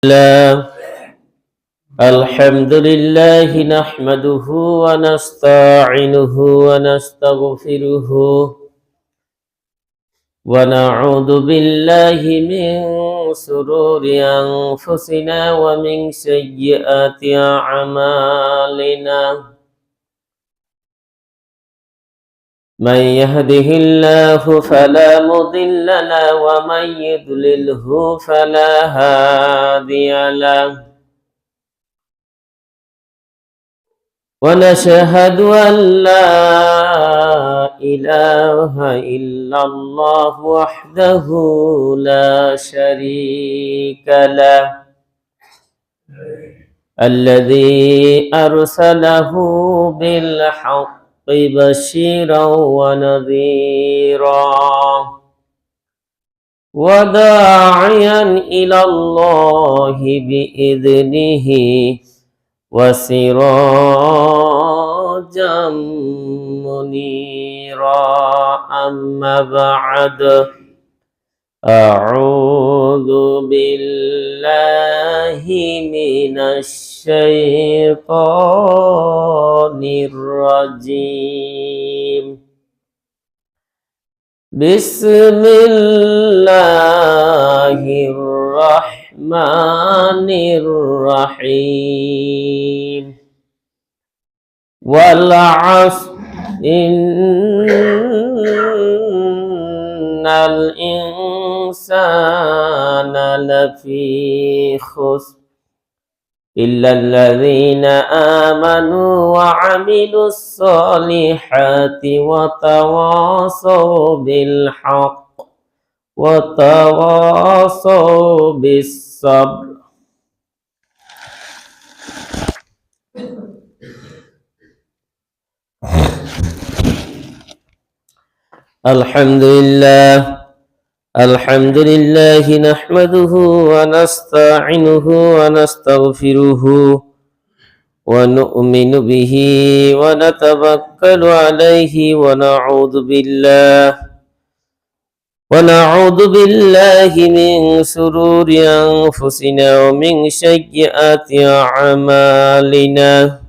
الله الحمد لله نحمده ونستعينه ونستغفره ونعوذ بالله من شرور أنفسنا ومن سيئات أعمالنا من يهده الله فلا مضل له ومن يضلله فلا هادي له ونشهد أن لا إله إلا الله وحده لا شريك له الذي أرسله بالحق بشيرا ونذيرا وداعيا إلى الله بإذنه وسراجا منيرا أما بعد أعوذ بالله من الشيطان الرجيم بسم الله الرحمن الرحيم والعصر إن الإنسان لفي خسر إلا الذين آمنوا وعملوا الصالحات وتواصوا بالحق وتواصوا بالصبر. الحمد لله نحمده ونستعينه ونستغفره ونؤمن به ونتوكل عليه ونعوذ بالله من شرور أنفسنا ومن سيئات أعمالنا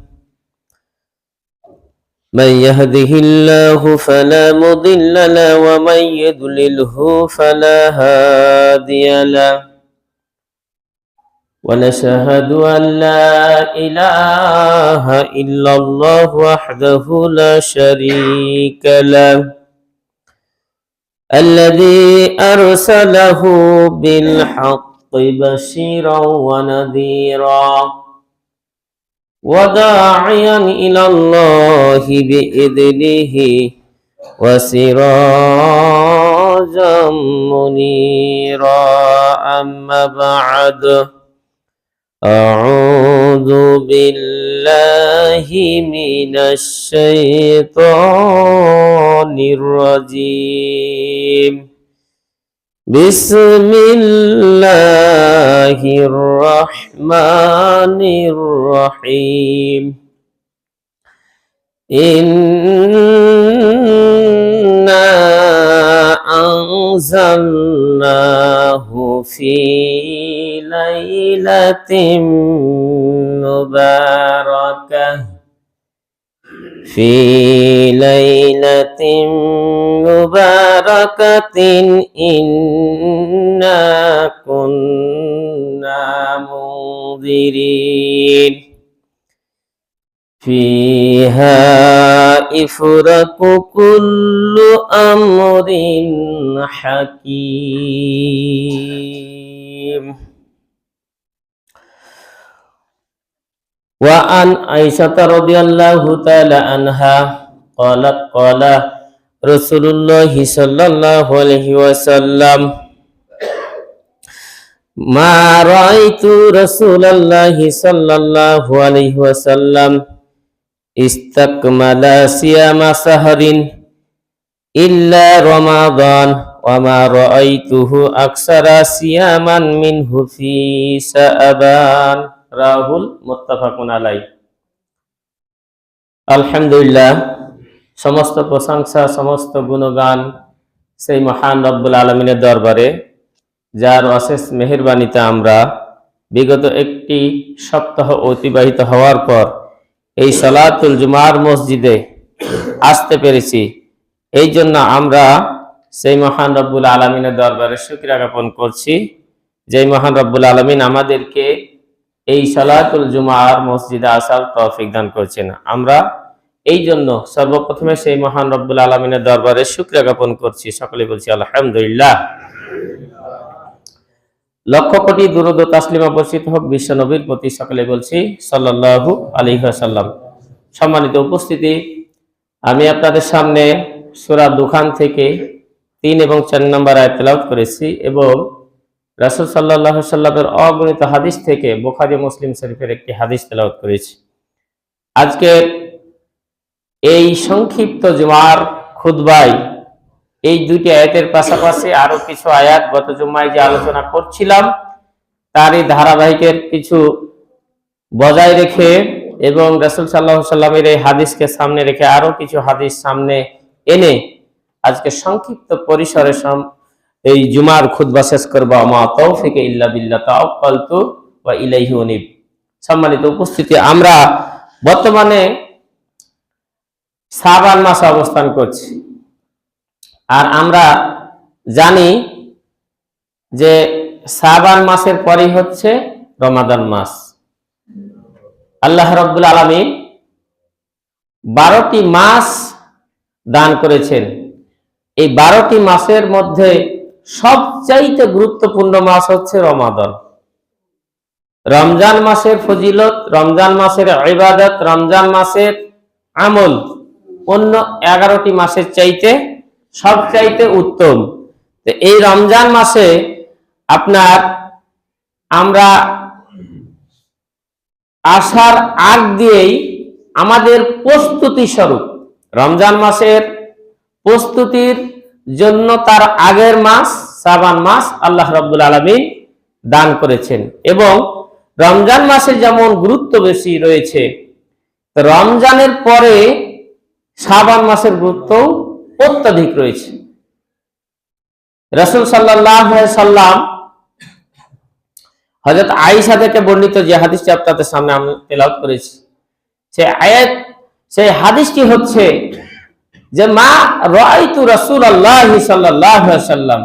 من يهده الله فلا مضل له ومن يضلله فلا هادي له ونشهد أن لا إله إلا الله وحده لا شريك له الذي أرسله بالحق بشيرا ونذيرا وداعيا إلى الله بإذنه وسراجا منيرا أما بعد أعوذ بالله من الشيطان الرجيم بسم الله الرحمن الرحيم إنا أنزلناه في ليلة مباركة إنا كنا منذرين فيها يفرق كل أمر حكيم. وعن عائشة رضي الله تعالى عنها قالت قال رسول الله صلى الله عليه وسلم ما رأيت رسول الله صلى الله عليه وسلم استكمل صيام شهر إلا رمضان وما رأيته أكثر صياما منه في شعبان রাহুল মুত্তাফাকুন আলাইহি। আলহামদুলিল্লাহ, সমস্ত প্রশংসা সমস্ত গুণগান সেই মহান রব্বুল আলামিনের দরবারে, যার অশেষ মেহেরবানিতে আমরা বিগত একটি সপ্তাহ অতিবাহিত হওয়ার পর এই সালাতুল জুমার মসজিদে আসতে পেরেছি। এই জন্য আমরা সেই মহান রব্বুল আলমিনের দরবারে শুকরিয়া জ্ঞাপন করছি, যে মহান রব্বুল আলমিন আমাদেরকে এই সালাতুল জুমার মসজিদে আসার তৌফিক দান করছেন। আমরা এই জন্য সর্বপ্রথমে সেই মহান রব্বুল আলমিনের দরবারে শুকরিয়া জ্ঞাপন করছি। সকলে বলছি আলহামদুলিল্লাহ। লক্ষ কোটি দুরূদ ও তাসলিমা বর্ষিত হোক বিশ্ব নবীর প্রতি। সকলে বলছি সাল্লাল্লাহু আলাইহি ওয়াসাল্লাম। সম্মানিত উপস্থিতি, আমি আপনাদের সামনে সূরা দুখান থেকে 3 এবং 4 নম্বর আয়াত তেলাওয়াত করেছি এবং রাসূল সাল্লাল্লাহু আলাইহি ওয়াসাল্লামের অগণিত হাদিস থেকে বুখারী মুসলিম শরীফের একটি হাদিস তেলাওয়াত করেছি। আজকে এই সংক্ষিপ্ত জুমার খুতবায় এই দুটি আয়াতের পাশাপাশি আরো কিছু আয়াত গত জুমায় যে আলোচনা করছিলাম তারই ধারাবাহিকের কিছু বজায় রেখে এবং রাসূল সাল্লাল্লাহু আলাইহি ওয়াসাল্লামের এই হাদিসকে সামনে রেখে আরো কিছু হাদিস সামনে এনে আজকে সংক্ষিপ্ত পরিসরে এই জুমার খুতবা শেষ করব। মা তৌফিক ইল্লা বিল্লাহ, তাওয়াক্কালতু ওয়া ইলাইহি উনীব। সম্মানিত উপস্থিতি, আমরা বর্তমানে শাবান মাসে অবস্থান করছি, আর আমরা জানি যে শাবান মাসের পরেই হচ্ছে রমাদান মাস। আল্লাহ রাব্বুল আলামিন 12টি মাস দান করেছেন। এই 12টি মাসের মধ্যে সবচাইতে গুরুত্বপূর্ণ মাস হচ্ছে রমাদান। রমজান মাসের ফজিলত, রমজান মাসের ইবাদত, রমজান মাসের আমল অন্য 11টি মাসের চাইতে সবচাইতে উত্তম। তো এই রমজান মাসে আমরা আসার আগ দিয়েই আমাদের প্রস্তুতি স্বরূপ রমজান মাসের প্রস্তুতির জন্য তার আগের মাস শাবান মাস আল্লাহ রাব্বুল আলামিন দান করেছেন। এবং রমজান মাসে যেমন গুরুত্ব বেশি রয়েছে, রমজানের পরে শাবান মাসের গুরুত্ব অত্যধিক রয়েছে। রাসূল সাল্লাল্লাহু আলাইহি সাল্লাম হযরত আয়েশা থেকে বর্ণিত যে হাদিসটি আপনাদের সামনে আমি তেলাওয়াত করেছি, সেই হাদিসটি হচ্ছে যে মা রাআইতু রাসূলুল্লাহি সাল্লাল্লাহু আলাইহি সাল্লাম,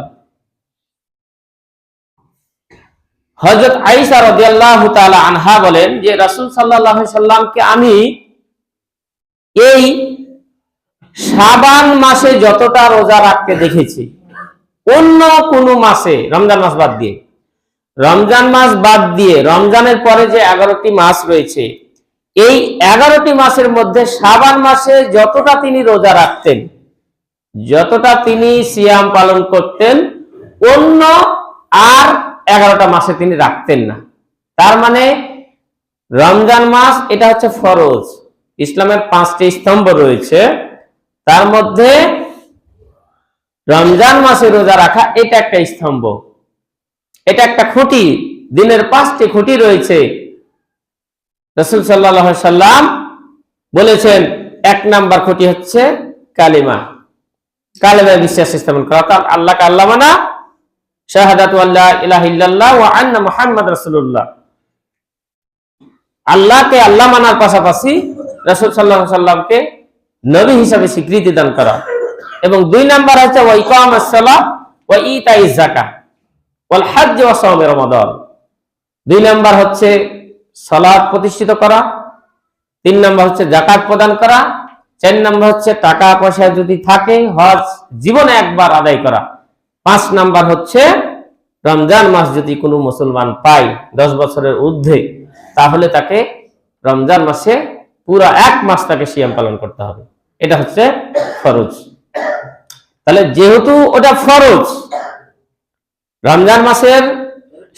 হযরত আয়েশা রাদিয়াল্লাহু তাআলা আনহা বলেন যে রাসূল সাল্লাল্লাহু আলাইহি সাল্লামকে আমি এই শাবান মাসে যতটা রোজা রাখতে দেখেছি অন্য কোন মাসে, রমজান মাস বাদ দিয়ে, রমজানের পরে যে 11টি মাস রয়েছে, এই 11টি মাসের মধ্যে শাবান মাসে যতটা তিনি রোজা রাখতেন, যতটা তিনি সিয়াম পালন করতেন, অন্য আর 11টা মাসে তিনি রাখতেন না। তার মানে রমজান মাস এটা হচ্ছে ফরজ। ইসলামের 5টি স্তম্ভ রয়েছে, তার মধ্যে রমজান মাসে রোজা রাখা এটা একটা স্তম্ভ, এটা একটা খুঁটি। দিনের 5টি খুঁটি রয়েছে। রাসূল সাল্লাল্লাহু আলাইহি সাল্লাম বলেছেন 1 নাম্বার খুঁটি হচ্ছে কালিমা, কালিমায় বিশ্বাস স্থাপন করা, অর্থাৎ আল্লাহকে আল্লাহ মানা, শাহাদাতু আল্লা ইলাহা ইল্লাল্লাহ ওয়া আন্না মুহাম্মাদুর রাসূলুল্লাহ। আল্লাহকে আল্লাহ মানার পাশাপাশি রাসূল সাল্লাল্লাহু আলাইহি সাল্লামকে নবী হিসাবে স্বীকৃতি দান করা। এবং 2 নাম্বার হচ্ছে ওয়া ইকামাস সালাহ ওয়া ইতাইজ যাকাত ওয়াল হজ্জ ওয়া সাওম রমাদান। 2 নাম্বার হচ্ছে সালাত প্রতিষ্ঠিত করা, 3 নাম্বার হচ্ছে যাকাত প্রদান করা, 4 নাম্বার হচ্ছে টাকা পয়সা যদি থাকে হজ জীবনে একবার আদায় করা, 5 নাম্বার হচ্ছে রমজান মাস যদি কোনো মুসলমান পায় 10 বছরের ঊর্ধ্বে, তাহলে তাকে রমজান মাসে পুরো 1 মাস তাকে সিয়াম পালন করতে হবে। এটা হচ্ছে ফরজ। তাহলে যেহেতু ওটা ফরজ, রমজান মাসের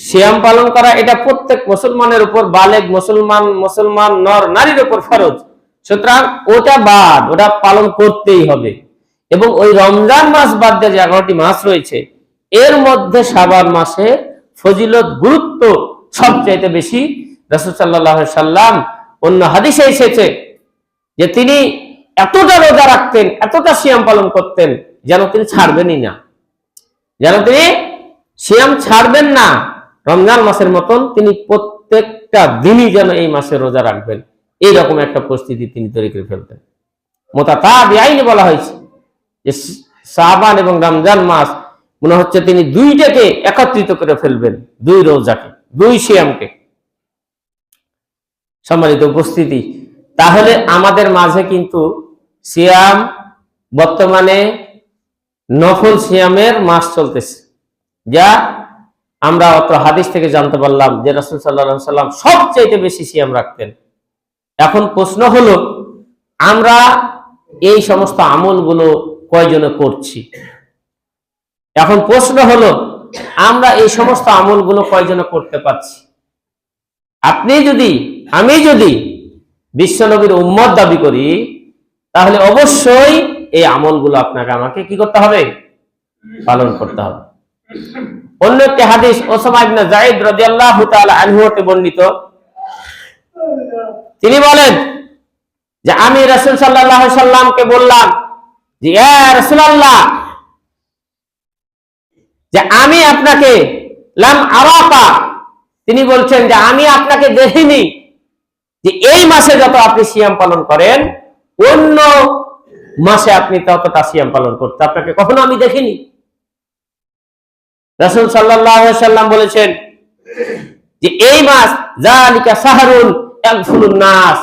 সিয়াম পালন করা এটা প্রত্যেক মুসলমানের উপর, বালেগ মুসলমান নর নারীর উপর ফরজ। সুতরাং ওটা পালন করতেই হবে। এবং ওই রমজান মাস বাদ দিয়ে যে 11টি মাস রয়েছে, এর মধ্যে শাবান মাসে ফজিলত গুরুত্ব সবচাইতে বেশি। রাসূল সাল্লাল্লাহু আলাইহি সাল্লাম অন্য হাদিসে এসেছে যে তিনি এতটা রোজা রাখতেন, এতটা সিয়াম পালন করতেন যেন তিনি ছাড়বেনই না, যেন তিনি সিয়াম ছাড়বেন না। রমজান মাসের মতন তিনি প্রত্যেকটা দিনই যেন এই মাসে রোজা রাখবেন, এইরকম একটা পরিস্থিতি তিনি তৈরি করে ফেলতেন। মুতাতাবিআইন বলা হয়েছে যে শাবান এবং রমজান মাস মনে হচ্ছে তিনি দুইটাকে একত্রিত করে ফেলবেন, দুই রোজাকে, দুই সিয়ামকে। সম্মানিত উপস্থিতি, তাহলে আমাদের মাঝে কিন্তু সিয়াম বর্তমানে নফল সিয়ামের মাস চলতেছে, যা আমরা অত হাদিস থেকে জানতে পারলাম যে রাসূল সাল্লাল্লাহু আলাইহি সাল্লাম সবচেয়ে বেশি সিয়াম রাখতেন। এখন প্রশ্ন হলো, আমরা এই সমস্ত আমলগুলো কয়জনে করছি? এখন প্রশ্ন হলো, আমরা এই সমস্ত আমলগুলো কয়জনে করতে পারছি? আমি যদি বিশ্বনবীর উম্মত দাবি করি, তাহলে অবশ্যই এই আমলগুলো আপনাকে আমাকে কি করতে হবে? পালন করতে হবে। অন্য একটি হাদিস ওসামা ইবনে যায়েদ রাদিয়াল্লাহু তাআলা আনহু হতে বর্ণিত, তিনি বলেন যে আমি রাসূল সাল্লাল্লাহু আলাইহি সাল্লামকে বললাম যে ইয়া রাসূলুল্লাহ, যে আমি আপনাকে লাম আরাকা, তিনি বলছেন যে আমি আপনাকে দেখিনি যে এই মাসে যত আপনি সিয়াম পালন করেন অন্য মাসে আপনি ততটা সিয়াম পালন করতে আপনাকে কখনো আমি দেখিনি। রাসূল সাল্লাল্লাহু আলাইহি সাল্লাম বলেছেন যে এই মাস যালিকা শাহরুন ইয়াগফুলুন নাস,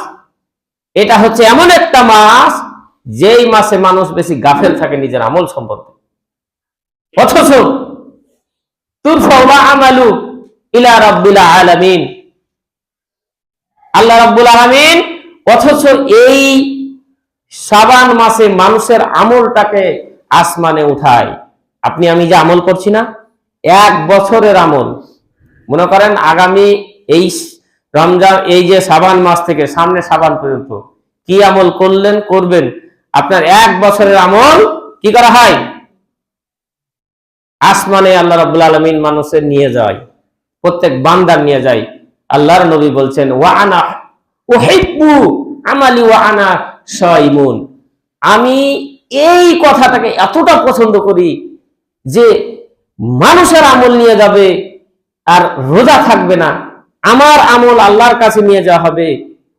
এটা হচ্ছে এমন একটা মাস যেই মাসে মানুষ বেশি গাফেল থাকে নিজের আমল সম্পর্কে। অথচ তুরফাউ আমালু ইলা রাব্বিল আলামিন, আল্লাহ রাব্বুল আলামিন অথচ এই শাবান মাসে মানুষের আমলটাকে আসমানে উঠায়। আপনি আমি যে আমল করছি না, 1 বছরের আমল, মনে করেন আগামী এই রমজান, এই যে শাবান মাস থেকে সামনে শাবান পর্যন্ত কি আমল করবেন, আপনার 1 বছরের আমল কি করা হয়? আসমানে আল্লাহ রাব্বুল আলামিন মানুষের নিয়ে যায়, প্রত্যেক বান্দার নিয়ে যায়। আল্লাহর নবী বলছেন ওয়া আনা উহিব্বু আমালি ওয়া আনা শাইমুন, আমি এই কথাটাকে এতটা পছন্দ করি যে মানুষের আমল নিয়ে যাবে আর রোজা থাকবে না, আমার আমল আল্লাহর কাছে নিয়ে যাওয়া হবে,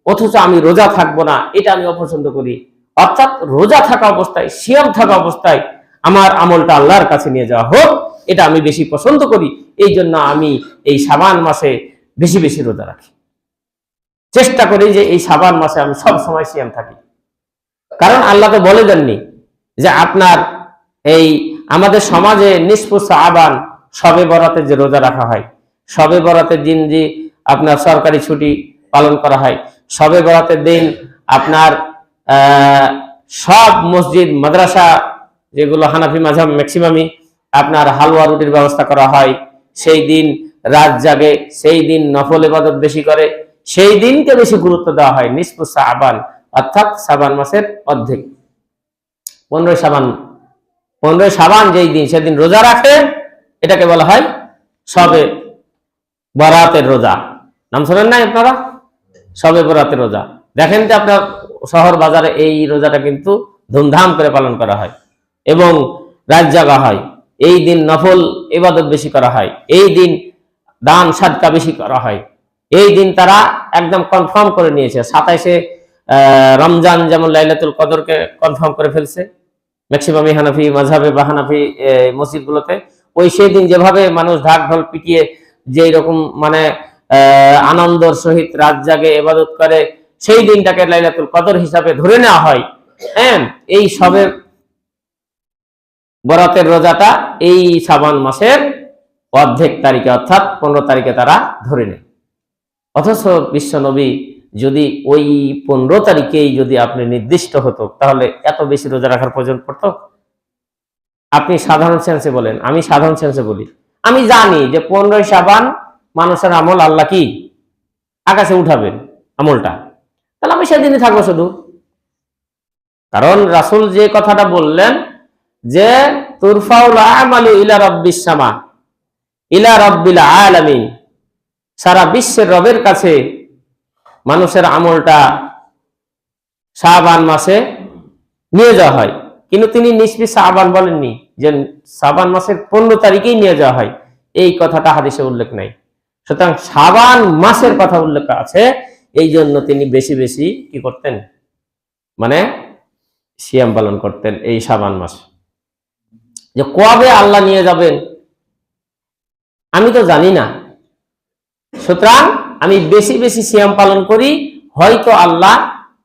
অথচ আমি রোজা থাকবো না, এটা আমি অপছন্দ করি। অর্থাৎ রোজা থাকা অবস্থায়, সিয়াম থাকা অবস্থায় আমার আমলটা আল্লাহর কাছে নিয়ে যাওয়া হোক, এটা আমি বেশি পছন্দ করি। এই জন্য আমি এই শাবান মাসে বেশি বেশি রোজা রাখি, চেষ্টা করি যে এই শাবান মাসে আমি সব সময় সিয়াম থাকি। কারণ আল্লাহ তো বলে দেননি যে আপনার এই আমাদের সমাজে নিসফু শাবান শবে বরাতে যে রোজা রাখা হয়, শবে বরাতের দিন যে আপনার সরকারি ছুটি পালন করা হয়, শবে বরাতের দিন আপনার সব মসজিদ মাদ্রাসা যেগুলো হানাফি মাযহাব ম্যাক্সিমামই আপনার হালুয়া রুটির ব্যবস্থা করা হয়, সেই দিন রাত জাগে, সেই দিন নফল ইবাদত বেশি করে, সেই দিনকে বেশি গুরুত্ব দেওয়া হয়। নিসফু শাবান অর্থাৎ শাবান মাসের অর্ধেক, 15 শাবান যেই দিন, সেদিন রোজা রাখে, এটাকে বলা হয় শবে বরাতের রোজা। নাম শোনেন না আপনারা? শবে বরাতের রোজা। দেখেন যে আপনার শহর বাজারে এই রোজাটা কিন্তু ধুমধাম করে পালন করা হয় এবং রাত জাগা হয়। এই দিন নফল ইবাদত বেশি করা হয়, এই দিন দান সাদকা বেশি করা হয়। এই দিন তারা একদম কনফার্ম করে নিয়েছে। 27শে রমজান যেমন লাইলাতুল কদরকে কনফার্ম করে ফেলছে ম্যাক্সিমাম হানাফি মাযহাবে বা হানাফি মসজিদগুলোতে, ওই সেই দিন যেভাবে মানুষ ঢাক ঢোল পিটিয়ে যে রকম মানে আনন্দর সহিত রাত জাগে ইবাদত করে, সেই দিনটাকে লাইলাতুল কদর হিসাবে ধরে নেওয়া হয়। হ্যাঁ, এই সবে বরাতের রোজাটা এই শাবান মাসের অর্ধেক তারিখে অর্থাৎ 15 তারিখে তারা ধরে নেয়। অথচ বিশ্ব নবী যদি ওই 15 তারিখেই যদি আপনি নির্দিষ্ট হতো, তাহলে এত বেশি রোজা রাখার প্রয়োজন পড়তো? আপনি সাধারণ সেন্সে বলেন, আমি সাধারণ সেন্সে বলি, আমি জানি যে 15 শাবান মানুষের আমল আল্লাহ কি আকাশে উঠাবেন আমলটা, তাহলে আমি সেদিনই থাকবো শুধু। কারণ রাসূল যে কথাটা বললেন যে তুরফাউল আমালু ইলা রাব্বিস সামা ইলা রাব্বিল আলামিন, সারা বিশ্বের রবের কাছে মানুষের আমলটা শাবান মাসে নিয়ে যাওয়া হয়। কিন্তু তিনি নিসফি শাবান বলেননি যে শাবান মাসের 15 তারিখেই নিয়ে যাওয়া হয়, এই কথাটা হাদিসে উল্লেখ নাই। সুতরাং শাবান মাসের কথা উল্লেখ আছে, এই জন্য তিনি বেশি বেশি কি করতেন, মানে সিয়াম পালন করতেন এই শাবান মাস। যে কবে আল্লাহ নিয়ে যাবেন আমি তো জানি না, সুতরাং আমি বেশি বেশি সিয়াম পালন করি, হয়তো আল্লাহ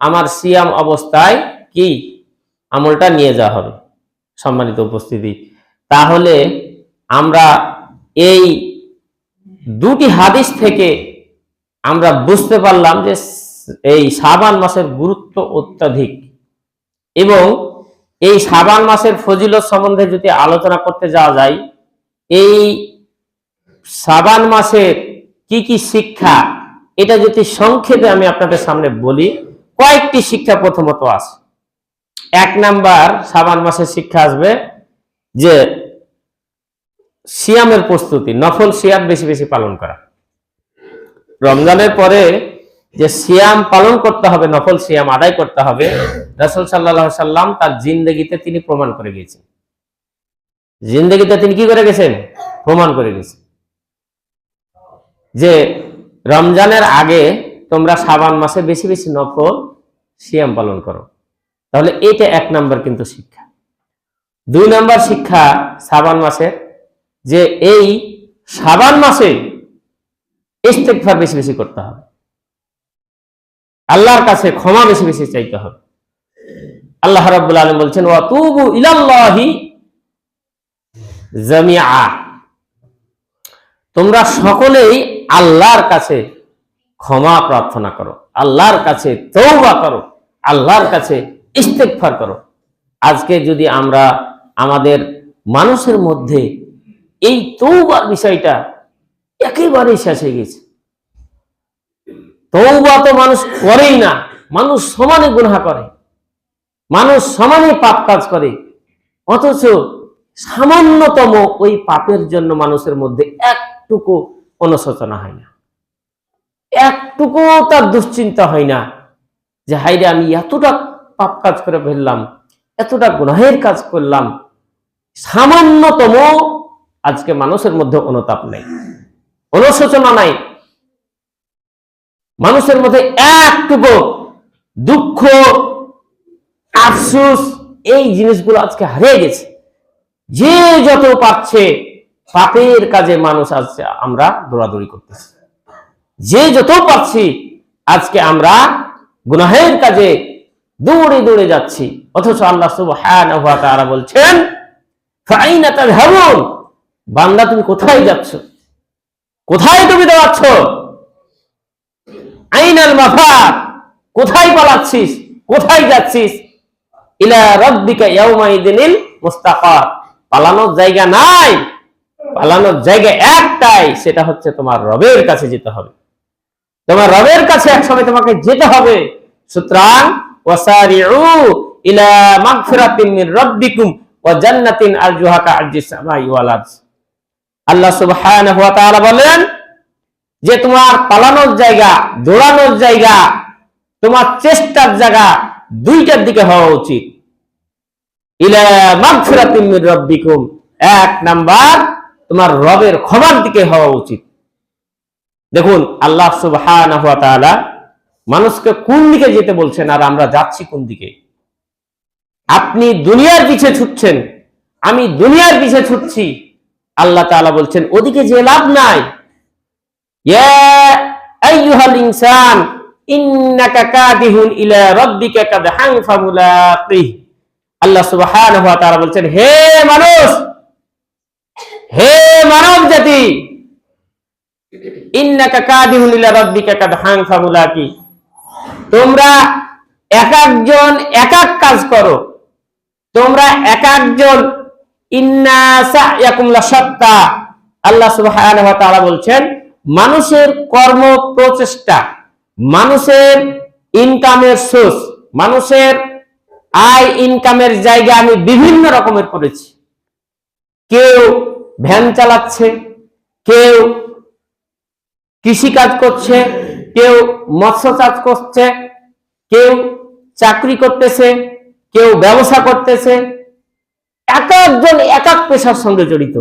আমার সিয়াম অবস্থায় কি আমলটা নিয়ে যাওয়া হবে। সম্মানিত উপস্থিতি, তাহলে আমরা এই দুটি হাদিস থেকে আমরা বুঝতে পারলাম যে এই শাবান মাসের গুরুত্ব অত্যাধিক, এবং এই শাবান মাসের ফজিলত সম্বন্ধে যদি আলোচনা করতে যাওয়া যায়, এই শাবান মাসের কি কি শিক্ষা, এটা যদি সংক্ষেপে আমি আপনাদের সামনে বলি, কয়েকটি শিক্ষা প্রথমত আছে। 1 নাম্বার শাবান মাসের শিক্ষা আসবে যে সিয়ামের প্রস্তুতি, নফল সিয়াম বেশি বেশি পালন করা। রমজানের পরে যে সিয়াম পালন করতে হবে, নফল সিয়াম আদায় করতে হবে, রাসূল সাল্লাল্লাহু আলাইহি সাল্লাম তার জিন্দেগিতে তিনি প্রমাণ করে গিয়েছেন। জিন্দেগিতে তিনি কি করে গেছেন? প্রমাণ করে গেছেন যে রমজানের আগে তোমরা শাবান মাসে বেশি বেশি নফল সিয়াম পালন করো। তাহলে এটা 1 নাম্বার কিন্তু শিক্ষা। 2 নাম্বার শিক্ষা শাবান মাসের, যে এই শাবান মাসে ইস্তেগফার বেশি বেশি করতে হবে, আল্লাহর কাছে ক্ষমা বেশি বেশি চাইতে হবে। আল্লাহ রাব্বুল আলামিন বলছেন ওয়া তুবু ইলাল্লাহি জামিআ, তোমরা সকলেই আল্লাহর কাছে ক্ষমা প্রার্থনা করো, আল্লাহর কাছে তওবা করো, আল্লাহর কাছে ইস্তেগফার করো। আজকে যদি আমরা আমাদের মানুষের মধ্যে এই তওবার বিষয়টা একেবারেই শেষ হয়ে গেছে, তওবা তো মানুষ করেই না, মানুষ সমানে গুনাহ করে, মানুষ সমানে পাপ কাজ করে, অথচ সামান্যতম ওই পাপের জন্য মানুষের মধ্যে একটুকু অনুশোচনা হয় না, একটুকু তার দুশ্চিন্তা হয় না যে হায়রে আমি এতটা পাপ কাজ করে ফেললাম, এতটা গুনাহের কাজ করলাম। সামান্যতম আজকে মানুষের মধ্যে অনুতাপ নেই, অনুশোচনা নাই, মানুষের মধ্যে একটুকু দুঃখ আফসোস এই জিনিসগুলো আজকে হারিয়ে গেছে। যে যত পারছে পাপের কাজে মানুষ আজকে আমরা দৌড়াদৌড়ি করতেছি, যে যত পারছি আজকে আমরা গুনাহের কাজে দৌড়ে দৌড়ে যাচ্ছি। অথচ আল্লাহ সুবহানাহু ওয়া তাআলা বলছেন ফাইনা তাযহাবুন, বান্দা তুমি কোথায় যাচ্ছ, কোথায় তুমি দৌড়াচ্ছ, আইনাল মাফার, কোথায় পালাচ্ছিস, কোথায় যাচ্ছিস, ইলা রাব্বিকা ইয়াউমাইদিনিল মুস্তাকার, পালানোর জায়গা নাই, পালানোর জায়গা একটাই, সেটা হচ্ছে তোমার রবের কাছে যেতে হবে, তোমার রবের কাছে একসময় তোমাকে যেতে হবে। সুতরাং ওয়াসারিউ ইলা মাগফিরাতিন মির রাব্বিকুম ওয়া জান্নাতিন আরজুহা কাআরজিস সামাই ওয়াল আরজ। আল্লাহ সুবহানাহু ওয়া তাআলা বলেন যে তোমার পালানোর জায়গা, দৌড়ানোর জায়গা, তোমার চেষ্টার জায়গা দুইটার দিকে হওয়া উচিত। ইলা মাগফিরাতিন মির রাব্বিকুম, 1 নাম্বার তোমার রবের ক্ষমার দিকে হওয়া উচিত। দেখুন আল্লাহ সুবহানাহু ওয়া তাআলা মানুষকে কোন দিকে যেতে বলছেন আর আমরা যাচ্ছি কোন দিকে। আপনি দুনিয়ার পিছে ছুটছেন, আমি দুনিয়ার পিছে ছুটছি, আল্লাহ তাআলা বলছেন ওদিকে যে লাভ নাই। ইয়া আইয়ুহাল ইনসান ইন্নাকা কাদিহুন ইলা রাব্বিকা কাদহান ফামুলাকিহ। আল্লাহ সুবহানাহু ওয়া তাআলা বলছেন হে মানুষ, হে মানব জাতি, ইন্নাকা কাদিহুন ইলা রাব্বিকা কাদহান ফামুলাকিহ, তোমরা এক একজন এক এক কাজ করো, তোমরা এক একজন ইন্না সা'য়াকুম লাশাত্তা। আল্লাহ সুবহানাহু ওয়া তাআলা বলছেন মানুষের কর্ম প্রচেষ্টা, মানুষের ইনকামের সোর্স, মানুষের আয় ইনকামের জায়গা আমি বিভিন্ন রকমের করেছি। কেউ ভ্যান চালাচ্ছে, কেউ কৃষি কাজ করছে, কেউ মৎস্য চাষ করছে, কেউ চাকরি করতেছে, কেউ ব্যবসা করতেছে, এক একজন এক এক পেশার সঙ্গে জড়িত।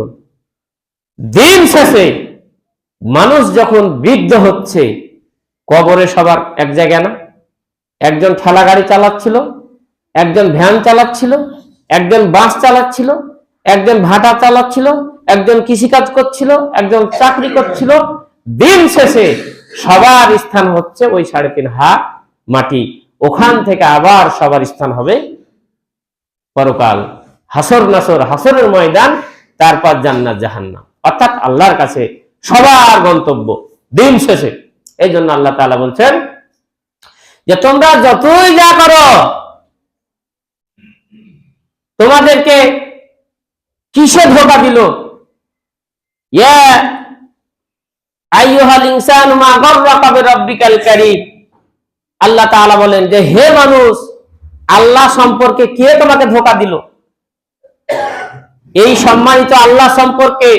দিন শেষে মানুষ যখন বৃদ্ধ হচ্ছে, কবরে সবার এক জায়গায় না। একজন ঠেলা গাড়ি চালাচ্ছিল, একজন ভ্যান চালাচ্ছিল, একজন বাস চালাচ্ছিল, একজন ভাটা চালাচ্ছিল, একজন কৃষিকাজ করছিল, একজন চাকরি করছিল। দিন শেষে সবার স্থান হচ্ছে ওই 3.5 হাত মাটি। ওখান থেকে আবার সবার স্থান হবে পরকাল, হাসর নাসর, হাসরের ময়দান, তারপর জান্নাত জাহান্নাম, অর্থাৎ আল্লাহর কাছে সবার গন্তব্য দিন শেষে। এই জন্য আল্লাহ তাআলা বলছেন যে তোমরা যতই যা করো, তোমাদেরকে কিসে ধোঁকা দিল? ইয়া আইয়ুহাল ইনসানু মা গাররাকা বিরাব্বিকাল কারীম। আল্লাহ তাআলা বলেন যে হে মানুষ, আল্লাহ সম্পর্কে কে তোমাকে ধোঁকা দিল? এই সম্মানিত আল্লাহ সম্পর্কে,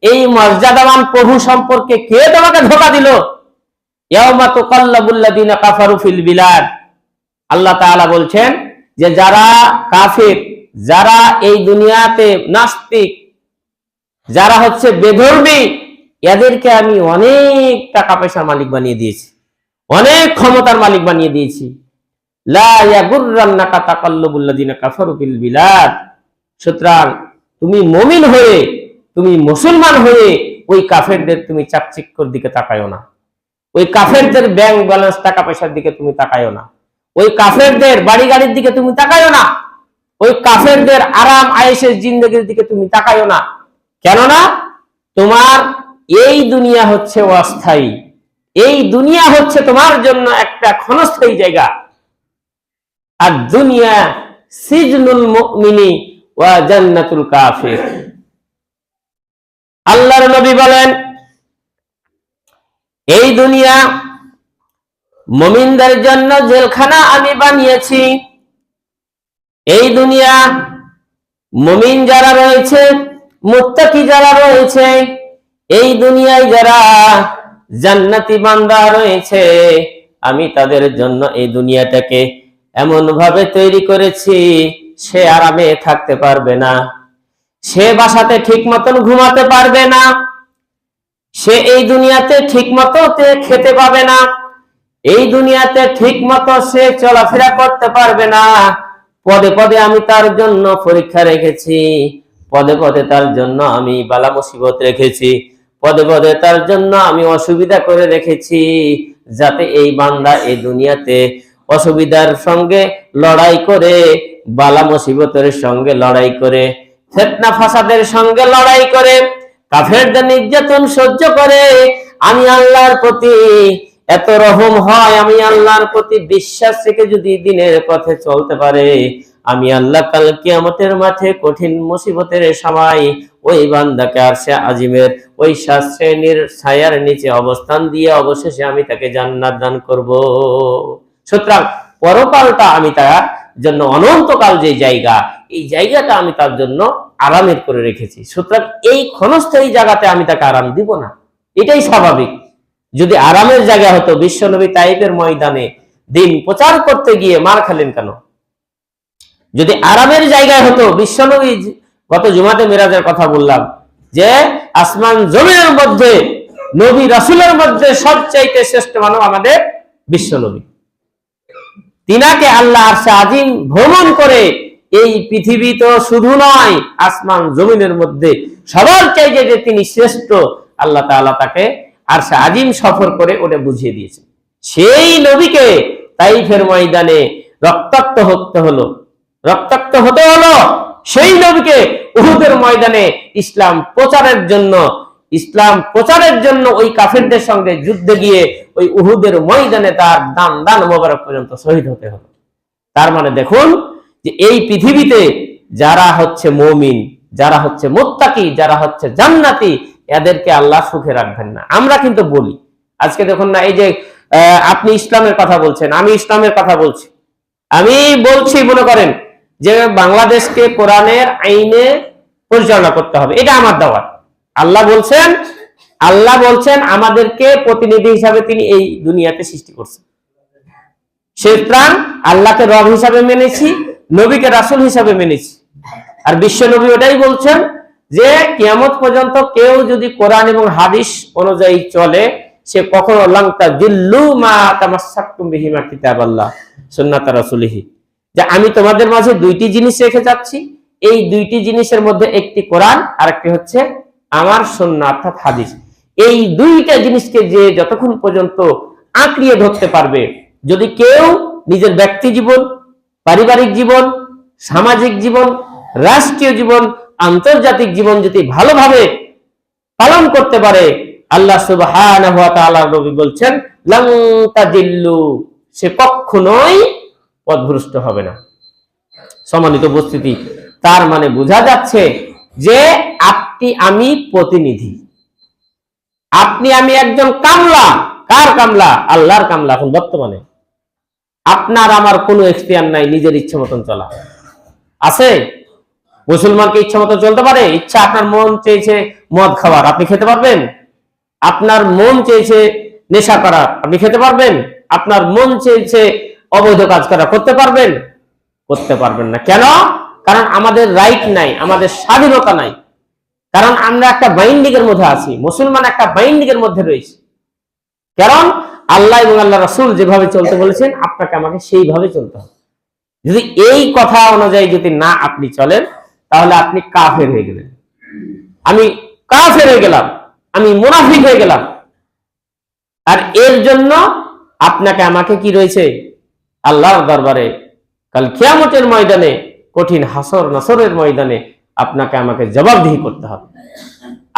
এই মর্যাদাবান প্রভু সম্পর্কে কে তোমাকে ধোঁকা দিল? ইয়াউমা তুকাল্লাবুল্লাযিনা কাফারু ফিল বিলাদ। আল্লাহ তাআলা বলছেন যে যারা কাফির, যারা এই দুনিয়াতে নাস্তিক, যারা হচ্ছে বেধর্মী, এদেরকে আমি অনেক টাকা পয়সার মালিক বানিয়ে দিয়েছি, অনেক ক্ষমতার মালিক বানিয়ে দিয়েছি। লা ইয়াগুররান্নাকা তাকাল্লুবুল্লাযিনা কাফারু ফিল বিলাদ। সুতরাং তুমি মুমিন হয়ে, তুমি মুসলমান হয়ে ওই কাফেরদের তুমি চাকচিক্যর দিকে তাকায়ও না, ওই কাফেরদের ব্যাংক ব্যালেন্স টাকা পয়সার দিকে তুমি তাকায়ও না, ওই কাফেরদের বাড়ি গাড়ির দিকে তুমি তাকায়ও না, ওই কাফেরদের আরাম আয়েশের জিন্দেগির দিকে তুমি তাকায়ও না। কেননা তোমার এই দুনিয়া হচ্ছে অস্থায়ী, এই দুনিয়া হচ্ছে তোমার জন্য একটা ক্ষণস্থায়ী জায়গা। আর দুনিয়া সিজনুল মুমিনি ওয়া জান্নাতুল কাফির। আল্লাহর নবী বলেন এই দুনিয়া মুমিনদের জন্য জেলখানা আমি বানিয়েছি। এই দুনিয়া মুমিন যারা রয়েছে, মুত্তাকি যারা রয়েছে, এই দুনিয়ায় যারা জান্নাতি বান্দা রয়েছে, আমি তাদের জন্য এই দুনিয়াটাকে এমন ভাবে তৈরি করেছি সে আরামে থাকতে পারবে না, সে বাসাতে ঠিক মতন ঘুমাতে পারবে না, সে এই দুনিয়াতে ঠিক মতো খেতে পাবে না, এই দুনিয়াতে ঠিক মতো সে চলাফেরা করতে পারবে না। পদে পদে আমি তার জন্য পরীক্ষা রেখেছি, পদে পদে তার জন্য আমি বালা মুসিবত রেখেছি, পদে পদে তার জন্য আমি অসুবিধা করে রেখেছি, যাতে এই বান্দা এই দুনিয়াতে অসুবিধার সঙ্গে লড়াই করে, বালা মুসিবতের সঙ্গে লড়াই করে, ফিতনা ফাসাদের সঙ্গে লড়াই করে, কাফেরদের নির্যাতন সহ্য করে আমি আল্লাহর প্রতি এত রহম হয়, আমি আল্লাহর প্রতি বিশ্বাস থেকে যদি দিনের পথে চলতে পারে, আমি আল্লাহ কাল কিয়ামতের মাঠে কঠিন মুসিবতের সময় ওই বান্দাকে আরশে আজিমের ওই 7 শ্রেণীর ছায়ার নিচে অবস্থান দিয়ে অবশেষে আমি তাকে জান্নাত দান করব। সুতরাং পরকালটা আমি তার জন্য অনন্তকাল যে জায়গা, এই জায়গাটা আমি তার জন্য আরামের করে রেখেছি। সুতরাং এই ক্ষণস্থায়ী জায়গাতে আমি তাকে আরাম দিব না, এটাই স্বাভাবিক। যদি আরামের জায়গা হতো, বিশ্বনবী তাইফের ময়দানে দিন প্রচার করতে গিয়ে মার খেলেন কেন? যদি আরামের জায়গায় হতো, বিশ্বনবী গত জুমাতে মিরাজের কথা বললাম যে আসমান জমিনের মধ্যে নবী রাসূলের মধ্যে সবচাইতে শ্রেষ্ঠ মানব আমাদের বিশ্বনবী। তিনাকে আল্লাহ আরশে আজিম ভ্রমণ করে এই পৃথিবী তো শুধু নয়, আসমান জমিনের মধ্যে সবার চাইতে যে তিনি শ্রেষ্ঠ, আল্লাহ তাআলা তাকে আরশে আজিম সফর করে ওটা বুঝিয়ে দিয়েছে। সেই নবীকে তাইফের ময়দানে রক্তাক্ত হতে হলো, সেই নবীকে উহুদের ময়দানে ইসলাম প্রচারের জন্য ওই কাফেরদের সঙ্গে যুদ্ধে গিয়ে ওই উহুদের ময়দানে তার দান মোবারক পর্যন্ত শহীদ হতে হলো। তার মানে দেখুন যে এই পৃথিবীতে যারা হচ্ছে মুমিন, যারা হচ্ছে মুত্তাকি, যারা হচ্ছে জান্নাতি, এদেরকে আল্লাহ সুখে রাখবেন না। আমরা কিন্তু বলি, আজকে দেখুন না, এই যে আপনি ইসলামের কথা বলছেন, আমি ইসলামের কথা বলছি, আমি বলছি মনে করেন যে বাংলাদেশকে কোরআনের আইনে পরিচালনা করতে হবে, এটা আমার দাওয়াত। আল্লাহ বলছেন আমাদেরকে প্রতিনিধি হিসাবে তিনি এই দুনিয়াতে সৃষ্টি করছেন। সুতরাং আল্লাহকে রব হিসাবে মেনেছি, নবীকে রাসূল হিসাবে মেনেছি। আর বিশ্ব নবী ওটাই বলছেন যে কিয়ামত পর্যন্ত কেউ যদি কোরআন এবং হাদিস অনুযায়ী চলে, সে কখনো লাং তাদিল্লু মা তামাসসাকতুম বিহিমা কিতাবাল্লাহ সুন্নাত রাসূলিহি, যে আমি তোমাদের মাঝে দুইটি জিনিস রেখে যাচ্ছি, এই দুইটি জিনিসের মধ্যে একটি কোরআন আর একটি হচ্ছে আমার সুন্নাহ অর্থাৎ হাদিস। এই দুইটা জিনিসকে যে যতক্ষণ পর্যন্ত আঁকড়িয়ে ধরতে পারবে, যদি কেউ নিজের ব্যক্তি জীবন, পারিবারিক জীবন, সামাজিক জীবন, রাষ্ট্রীয় জীবন, আন্তর্জাতিক জীবন যদি ভালোভাবে পালন করতে পারে, আল্লাহ সুবহানাহু ওয়া তাআলা নবী বলছেন লাং তাদিল্লু, সে কখনোই পথভ্রষ্ট হবে না। সম্মানিত উপস্থিতি, তার মানে বোঝা যাচ্ছে যে আপনি আমি প্রতিনিধি, আপনি আমি একজন কামলা। কার কামলা? আল্লাহর কামলা। এখন বর্তমানে আপনার আমার কোনো এখতিয়ার নাই নিজের ইচ্ছে মতন চলা। আছে? মুসলমানকে ইচ্ছা মতো চলতে পারে? ইচ্ছা, আপনার মন চেয়েছে মদ খাওয়ার, আপনি খেতে পারবেন? আপনার মন চেয়েছে নেশা করা, আপনি খেতে পারবেন? আপনার মন চেয়েছে অবৈধ কাজ করা, করতে পারবেন? করতে পারবেন না। কেন? কারণ আমাদের রাইট নাই, আমাদের স্বাধীনতা নাই। কারণ আমরা একটা বাইন্ডিং এর মধ্যে আছি, মুসলমান একটা বাইন্ডিং এর মধ্যে রয়েছে। কারণ আল্লাহ এবং আল্লাহ রাসূল যেভাবে চলতে বলেছেন, আপনাকে আমাকে সেইভাবে চলতে হবে। যদি এই কথা অনুযায়ী যদি না আপনি চলেন, তাহলে আপনি কাফের হয়ে গেলেন, আমি কাফের হয়ে গেলাম, আমি মুনাফিক হয়ে গেলাম। আর এর জন্য আপনাকে আমাকে কি রয়েছে? আল্লাহর দরবারে কাল কিয়ামতের ময়দানে, কঠিন হাসর নাসরের ময়দানে আপনাকে আমাকে জবাবদিহি করতে হবে।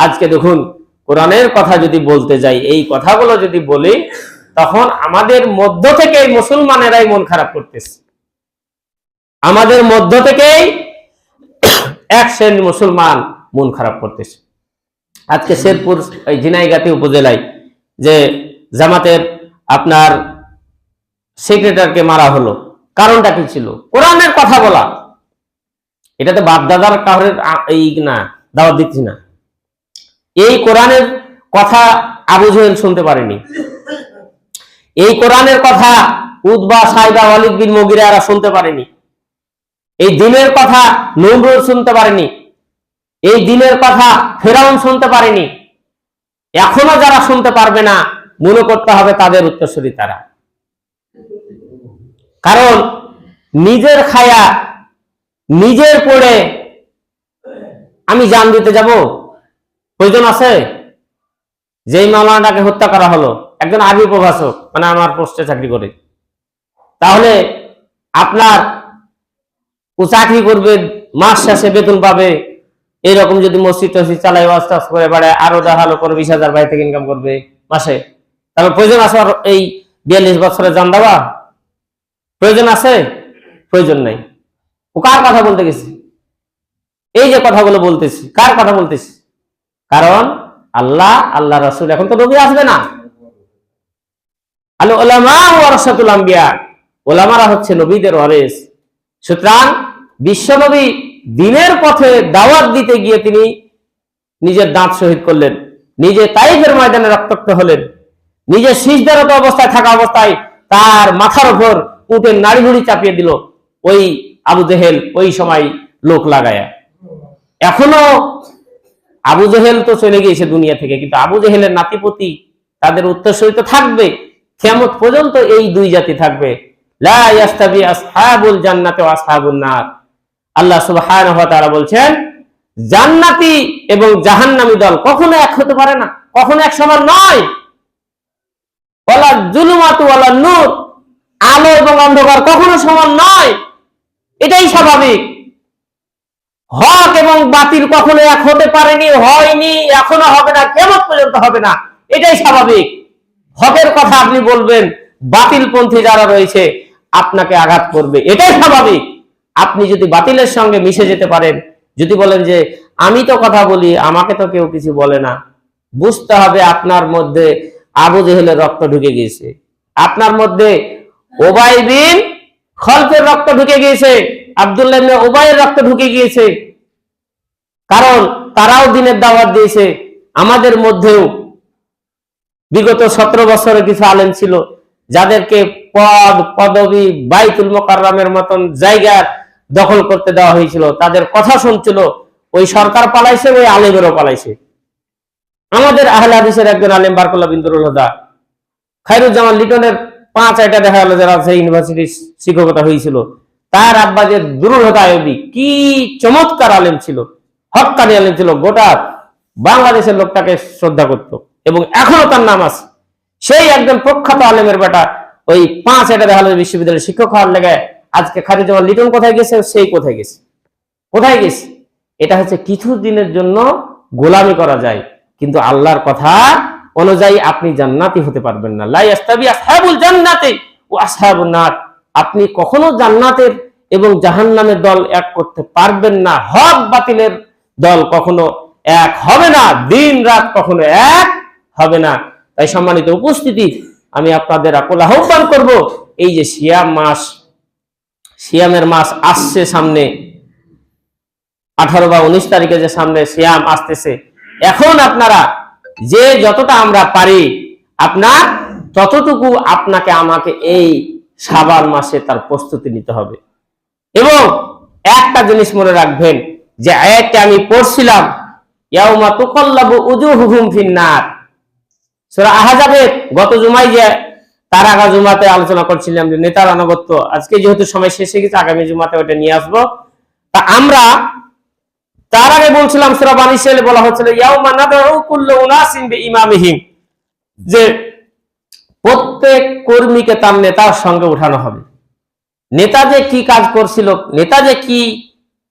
আজকে দেখুন, কোরআনের কথা যদি বলতে যাই, এই কথাগুলো যদি বলি, তখন আমাদের মধ্য থেকে মুসলমানেরাই মন খারাপ করতেছে। আমাদের মধ্য থেকেই এক শ্রেণীর মুসলমান মন খারাপ করতেছে। আজকে শেরপুর ঝিনাইগাতি উপজেলায় যে জামাতের আপনার সেক্রেটারিকে মারা হলো, কারণটা কি ছিল? কোরআনের কথা বলা। এটাতে বাপ দাদার কারণের এই না দাওয়াত দিচ্ছি না, এই কোরআনের কথা আবু জেহেল শুনতে পারেনি, এই কোরআনের কথা উতবা, সাইবা, ওয়ালিদ বিন মুগিরা এরা শুনতে পারেনি, এই দিনের কথা নমরুদ শুনতে পারেনি, এই দিনের কথা ফেরাউন শুনতে পারেনি। এখনো যারা শুনতে পারবে না, মনে করতে হবে তাদের উত্তরসূরি তারা। কারণ নিজের খায়া নিজের পড়ে আমি জান দিতে যাব, প্রয়োজন আছে? যেই মাওলানাটাকে হত্যা করা হলো, একজন আরবি প্রভাষক, মানে আমার পোস্টে চাকরি করে, তাহলে আপনার ও চাকরি করবে, মাস শেষে বেতন পাবে, এরকম যদি মসজিদ টসজিদ চালাই, ওয়াজ টাজ করে বেড়ায়, আরো দেখালো করে 20,000 বাইরে থেকে ইনকাম করবে মাসে, তাহলে প্রয়োজন আছে এই 42 বছরে জান দেওয়া? প্রয়োজন আছে? প্রয়োজন নাই। ও কার কথা বলতে গেছে? এই যে কথাগুলো বলতেছি, কার কথা বলতেছি? কারণ আল্লাহ, আল্লাহ রাসূল, এখন তো নবী আসবে না। আল উলামা ওয়ারাসাতুল আম্বিয়া, উলামারা হচ্ছে নবীদের ওয়ারিস। সুতরাং বিশ্বনবী দ্বীনের পথে দাওয়াত দিতে গিয়ে তিনি নিজের দাঁত শহীদ করলেন, নিজে তাইফের ময়দানে রক্তাক্ত হলেন, নিজে সিজদারত অবস্থায় থাকা অবস্থায় তার মাথার উপর উটের নাড়িভুড়ি চাপিয়ে দিল ওই আবু জেহেল, ওই সময় লোক লাগায়া। এখনো আবু জেহেল তো চলে গিয়েছে দুনিয়া থেকে, কিন্তু আবু জেহেলের নাতিপতি, তাদের উত্তরসূরি তো থাকবে। কিয়ামত পর্যন্ত এই দুই জাতি থাকবে। লা ইয়াস্তাবি আসহাবুল জান্নাতি ওয়া আসহাবুন নার। আল্লাহ সুবহানাহু ওয়া তাআলা বলছেন, জান্নাতি এবং জাহান্নামী দল কখনো এক হতে পারে না, কখনো এক সমান নয়। ওয়ালা যুলুমাতু ওয়ালা নূর, আলো এবং অন্ধকার কখনো সমান নয়, এটাই স্বাভাবিক। হক এবং বাতিল কখনো এক হতে পারেনি, হয়নি, এখনো হবে না, কিয়ামত পর্যন্ত হবে না, এটাই স্বাভাবিক। হকের কথা আপনি বলবেন, বাতিলপন্থী যারা রয়েছে আপনাকে আঘাত করবে, এটাই স্বাভাবিক। আপনি যদি বাতিলের সঙ্গে মিশে যেতে পারেন, যদি বলেন যে আমি তো কথা বলি, আমাকে তো কেউ কিছু বলে না, বুঝতে হবে আপনার মধ্যে আবু জেহেলের রক্ত ঢুকে গিয়েছে, আপনার মধ্যে উবাই বিন খলফের রক্ত ঢুকে গিয়েছে, আব্দুল্লাহ ইবনে উবাইয়ের রক্ত ঢুকে গিয়েছে। কারণ তারাও দ্বীনের দাওয়াত দিয়েছে। আমাদের মধ্যেও বিগত 17 বছরের কিছু আলেম ছিল, যাদেরকে পদ পদবী বাইতুল মুকাররমের মতন জায়গা দখল করতে দেওয়া হয়েছিল, তাদের কথা শুনছিল, ওই সরকার পালাইছে, ওই আলেমেরও পালাইছে। আমাদের আহলে হাদিসের একজন আলেম বারকুল্লাহ বিন দুরুল হুদা, খায়রুজ্জামান লিটনের 5-6টা দেখা গেল যারা সেই ইউনিভার্সিটির শিক্ষকতা হয়েছিল, তার আব্বা যে দুরুল হুদা আইয়ুবী, কি চমৎকার আলেম ছিল, হক্কানি আলেম ছিল, গোটা বাংলাদেশের লোক তাকে শ্রদ্ধা করত এবং এখনো তার নাম আছে। সেই একজন প্রখ্যাত আলেমের বেটা ওই 5-6টা দেখা গেল বিশ্ববিদ্যালয়ের শিক্ষক হওয়ার লেগে আজকে খায়রুজ্জামান লিটন কোথায় গেছে, সেই কোথায় গেছে, কোথায় গেছে? এটা হচ্ছে কিছু দিনের জন্য গোলামি করা যায়, কিন্তু আল্লাহর কথা অনুযায়ী আপনি জান্নাতি হতে পারবেন না। লা ইয়াস্তাবি আসহাবুল জান্নাতি ওয়া আসহাবুন নার, আপনি কখনো জান্নাতের এবং জাহান্নামের দল এক করতে পারবেন না। হক বাতিলের দল কখনো এক হবে না, দিন রাত কখনো এক হবে না। তাই সম্মানিত উপস্থিতি, আমি আপনাদের আকুল আহ্বান করব, এই যে সিয়াম মাস, সিয়ামের মাস আসছে সামনে, 18 বা 19 তারিখে যে সামনে সিয়াম আসতেছে, এখন আপনারা যে যতটা আমরা পারি আপনার ততটুকু আপনাকে আমাকে এই শাবান মাসে তার প্রস্তুতি নিতে হবে। এবং একটা জিনিস মনে রাখবেন, যে আয়াতটা আমি পড়ছিলাম, ইয়াউমা তুকাল্লাবু উজুহুহুম ফিন্নার, সূরা আহজাবের গত জুমায় যে তার আগা জুমাতে আলোচনা করছিলাম যে নেতার আনুগত্য, আজকে যেহেতু সময় শেষ হয়ে গেছে, আগামী জুমাতে ওটা নিয়ে আসবো। তা আমরা তার আগে বলছিলাম সূরা বানী ইসরাঈলে বলা হচ্ছিল ইয়াউমা নাদউ কুল্লু উনাসিন বিইমামিহিম, যে প্রত্যেক কর্মীকে তার নেতার সঙ্গে উঠানো হবে। নেতা যে কি কাজ করছিল, নেতা যে কি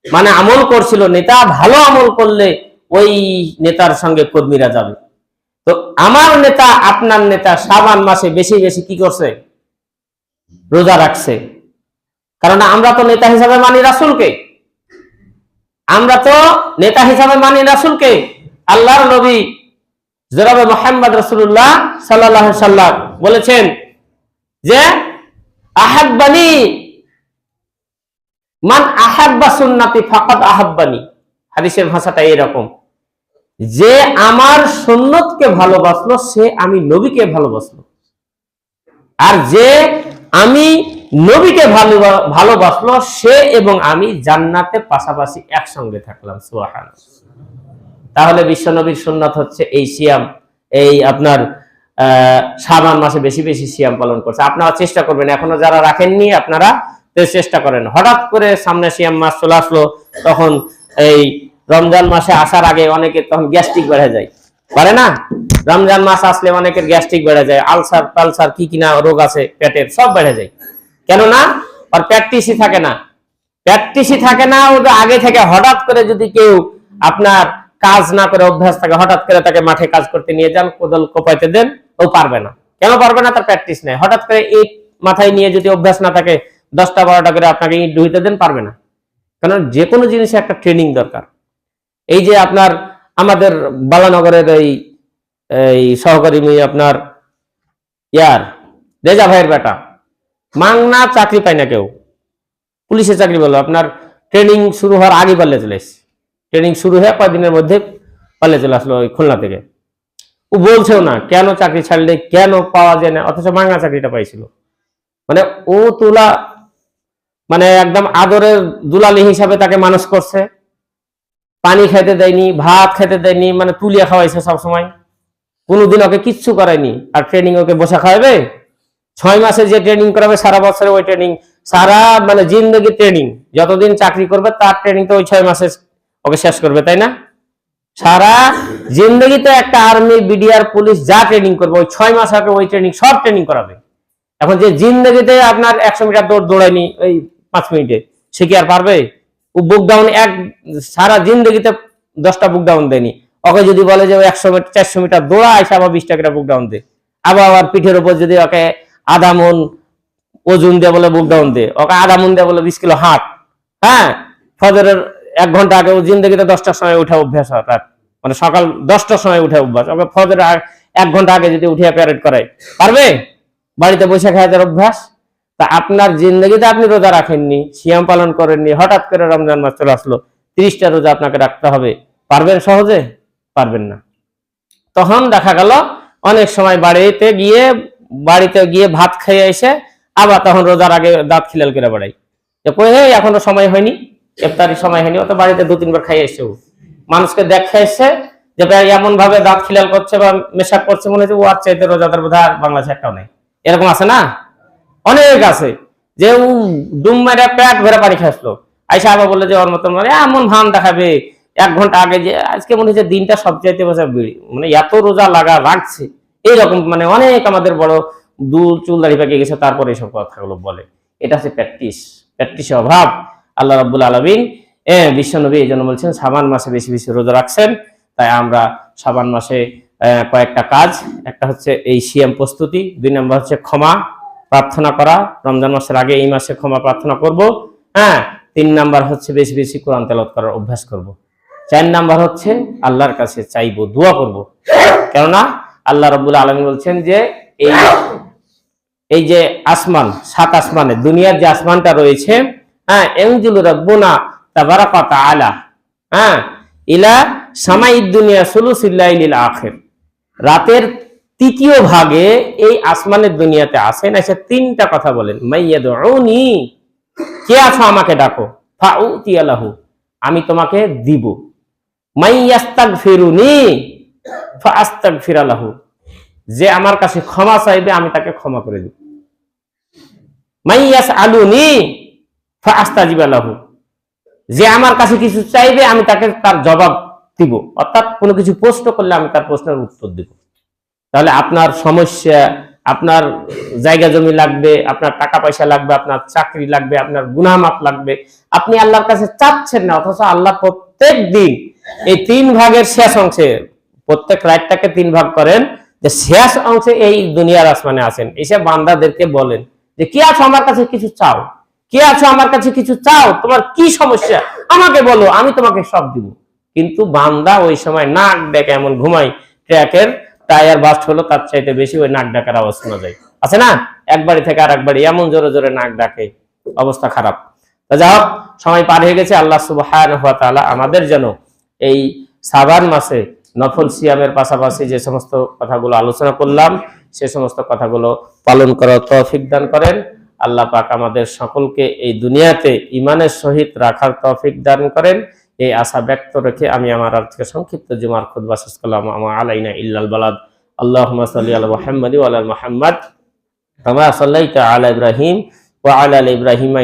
মানে আমল করছিল, নেতা ভালো আমল করলে ওই নেতার সঙ্গে কর্মীরা যাবে। তো আমার নেতা, আপনার নেতা শাবান মাসে বেশি বেশি কি করছে? রোজা রাখছে। কারণ আমরা তো নেতা হিসাবে মানি রাসূলকে, আমরা তো নেতা হিসাবে মানি রাসূলকে। আল্লাহর নবী জনাবে মুহাম্মদ রাসূলুল্লাহ সাল্লাল্লাহু আলাইহি সাল্লাম বলেছেন যে আহাব্বানি মান আহাব্বা সুন্নতি ফাকাদ আহাব্বানি। হাদিসের ভাষাটা এরকম, যে আমার সুন্নতকে ভালোবাসলো সে আমি নবীকে ভালোবাসলো, আর যে আমি নবীকে ভালোবাসলো সে এবং আমি জান্নাতে পাশাপাশি একসঙ্গে থাকলাম। সুবহানাল্লাহ। তাহলে বিশ্ব নবীর সুন্নাত হচ্ছে এই সিয়াম, এই আপনার শাবান মাসে বেশি বেশি সিয়াম পালন করছে। আপনারা চেষ্টা করবেন, এখনো যারা রাখেননি আপনারা চেষ্টা করেন। হঠাৎ করে সামনে সিয়াম মাস চলে আসলো, তখন এই রমজান মাসে আসার আগে অনেকের তখন গ্যাস্ট্রিক বেড়ে যায়, পারে না? রমজান মাস আসলে অনেকের গ্যাস্ট্রিক বেড়ে যায়, আলসার পালসার কি কিনা রোগ আছে পেটের, সব বেড়ে যায়। কেননা আর প্র্যাকটিসই থাকে না, প্র্যাকটিসই থাকে না। ও আগে থেকে হঠাৎ করে যদি কেউ আপনার কাজ না করে অভ্যাস থাকে, হঠাৎ করে তাকে মাঠে কাজ করতে নিয়ে যান, কোদাল কোপাইতে দেন, ও পারবে না। কেন পারবে না? তার প্র্যাকটিস নেই। হঠাৎ করে ইট মাথায় নিয়ে যদি অভ্যাস না থাকে, 10টা-12টা করে আপনাকে ইট ধুইতে দেন, পারবে না। কারণ যে কোনো জিনিসে একটা ট্রেনিং দরকার। এই যে আপনার আমাদের বালানগরের এই সহকারী আপনার রেজা ভাইয়ের বেটা মাংনা চাকরি পায় না, কেউ পুলিশের চাকরি বললো, আপনার ট্রেনিং শুরু হওয়ার আগে পাল্লে চলে এসেছে। ট্রেনিং শুরু হয়ে কয়েকদিনের মধ্যে পাল্লে চলে আসলো ওই খুলনা থেকে। ও বলছেও না কেন চাকরি ছাড়লে, কেন পাওয়া যায় না, অথচ মাংনা চাকরিটা পাইছিল। মানে ও তুলা, মানে একদম আদরের দুলালি হিসাবে তাকে মানুষ করছে, পানি খেতে দেয়নি, ভাত খেতে দেয়নি, মানে তুলিয়া খাওয়াইছে সবসময়, কোনোদিন ওকে কিচ্ছু করায়নি। আর ট্রেনিং ওকে বসা খাওয়াবে? 6 মাসে যে ট্রেনিং করাবে সারা বছরে ওই ট্রেনিং, সারা মানে জিন্দগি ট্রেনিং, যতদিন চাকরি করবে তার ট্রেনিং তো ওই 6 মাসে ওকে শেষ করবে, তাই না? সারা জিন্দগিতে একটা আর্মি, বিডিআর, পুলিশ যা ট্রেনিং করবে ওই 6 মাস আগে ওই ট্রেনিং সব ট্রেনিং করাবে। এখন যে জিন্দগিতে আপনার 100 মিটার দৌড়ায়নি ওই 5 মিনিটে, সে কি আর পারবে? ও বুক ডাউন সারা জিন্দগিতে 10টা বুক ডাউন দেয়নি। ওকে যদি বলে যে 100-400 মিটার দৌড়া, এসে আবার 20 টাকা বুক ডাউন দে, আবার পিঠের উপর যদি ওকে আধা মন ওজন দিয়ে বলে বুক ডাউন দে, ওকে আধা মন দিয়ে বলে 20 কিলো হাঁট, হ্যাঁ, ফজরের 1 ঘন্টা আগে, ও জিন্দগিতে 10টার সময় উঠে অভ্যাস হয় তার, মানে সকাল 10টার সময় উঠে অভ্যাস, ওকে ফজরের 1 ঘন্টা আগে যদি উঠিয়ে প্যারেড করায়, পারবে? বাড়িতে বসে খায় তার অভ্যাস। তা আপনার জিন্দগিতে আপনি রোজা রাখেননি, সিয়াম পালন করেননি, হঠাৎ করে রমজান মাস চলে আসলো, 30টা রোজা আপনাকে রাখতে হবে, পারবেন সহজে? পারবেন না। তখন দেখা গেল অনেক সময় বাড়িতে গিয়ে ভাত খেয়ে এসে আবার তখন রোজার আগে দাঁত খিলাল করে বেড়াই, যে কই হে এখনো সময় হয়নি, ইফতারির সময় হয়নি, ও তো বাড়িতে 2-3 বার খাইয়ে এসছে, মানুষকে দেখে এসে যে এমন ভাবে দাঁত খিলাল করছে বা মেশাক করছে, মনে হচ্ছে ও আর চাইতে রোজাদার বোধহয় আর বাংলাদেশে একটাও নেই। এরকম আছে না, অনেক আছে, যে ও ডুম মেরে পেট ভরে পানি খাসলো, আইসা আবার বললো যে ওর মতন মানে এমন ভান দেখাবে 1 ঘন্টা আগে, যে আজকে মনে হচ্ছে দিনটা সবচাইতে বছর মানে এত রোজা রাখছে, এইরকম মানে অনেক আমাদের বড় দুল চুল দাড়ি পাকিয়ে গেছে, তারপরে এইসব কথাগুলো বলে। এটা হচ্ছে প্র্যাকটিসের অভাব। আল্লাহ রাব্বুল আলামিন বিশ্বনবী এই জন্য বলছেন শাবান মাসে বেশি বেশি রোজা রাখছেন। তাই আমরা শাবান মাসে কয়েকটা কাজ, একটা হচ্ছে এই সিয়াম প্রস্তুতি, 2 নম্বর হচ্ছে ক্ষমা প্রার্থনা করা, রমজান মাসের আগে এই মাসে ক্ষমা প্রার্থনা করব, হ্যাঁ। 3 নাম্বার হচ্ছে বেশি বেশি কোরআন তেলাওয়াত করার অভ্যাস করব। 4 নাম্বার হচ্ছে আল্লাহর কাছে চাইবো, দোয়া করব। কেননা আল্লাহ রাব্বুল আলামিন বলছেন যে এই যে আসমান, 7 আসমানে, দুনিয়ার যে আসমানটা রয়েছে, হ্যাঁ, ইয়ানজিলু রাব্বুনা তাবারাকা ওয়া তাআলা, হ্যাঁ, ইলা সামাইদ দুনিয়া সুলুসিল লাইলিল আখির, রাতের 3য় ভাগে এই আসমানের দুনিয়াতে আসেন, এসে 3টা কথা বলেন, মাইয়াদউনি, কে আছো আমাকে ডাকো, ফাউতিয়া লাহু, আমি তোমাকে দিব, মাইয়াস্তাগফিরুনি ফাআস্তাগফিরা লাহু, যে আমার কাছে ক্ষমা চাইবে আমি তাকে ক্ষমা করে দিব, মাইয়াসআলুনি ফাআস্তাজিবা লাহু, যে আমার কাছে কিছু চাইবে আমি তাকে তার জবাব দিব, অর্থাৎ কোনো কিছু প্রশ্ন করলে আমি তার প্রশ্নের উত্তর দিব। তাহলে আপনার সমস্যা, আপনার জায়গা জমি লাগবে, আপনার টাকা পয়সা লাগবে, আপনার চাকরি লাগবে, আপনার গুনাহ মাফ লাগবে, আপনি আল্লাহর কাছে চাচ্ছেন না, অথচ আল্লাহ প্রত্যেক দিন এই 3 ভাগের শেষ অংশে, প্রত্যেক রাতটাকে 3 ভাগ করেন, যে শেষ অংশে এই দুনিয়ার আসমানে আসেন, এসে বান্দাদেরকে বলেন যে কে আছো আমার কাছে কিছু চাও, কে আছো আমার কাছে কিছু চাও, তোমার কি সমস্যা আমাকে বলো, আমি তোমাকে সব দিব। কিন্তু বান্দা ওই সময় নাক ডেকে এমন ঘুমায়, ট্র্যাকের টায়ার বাস্ট হলো তার চাইতে বেশি ওই নাক ডাকার আওয়াজ শোনা যায়, আছে না, এক বাড়ি থেকে আরেক বাড়ি এমন জোরে জোরে নাক ডাকে, অবস্থা খারাপ। যাই হোক, সময় পার হয়ে গেছে। আল্লাহ সুবহানাহু ওয়া তাআলা আমাদের যেন এই শাবান মাসে নফল সিয়ামের পাশাপাশি যে সমস্ত কথাগুলো আলোচনা করলাম, সে সমস্ত কথাগুলো পালন করার তৌফিক দান করেন। আল্লাহ পাক আমাদের সকলকে এই দুনিয়াতে ঈমানের সহিত রাখার তৌফিক দান করেন, এই আশা ব্যক্ত রেখে আমি আমার আজকে সংক্ষিপ্ত জুমার খুতবা শেষ করলাম। আলাইনা ইল্লাল বালাদ। আল্লাহুম্মা সাল্লি আলা মুহাম্মাদি ওয়া আলা মুহাম্মাদ কামা সাল্লাইতা আলা ইব্রাহিম ওয়া আলা আলি ইব্রাহিম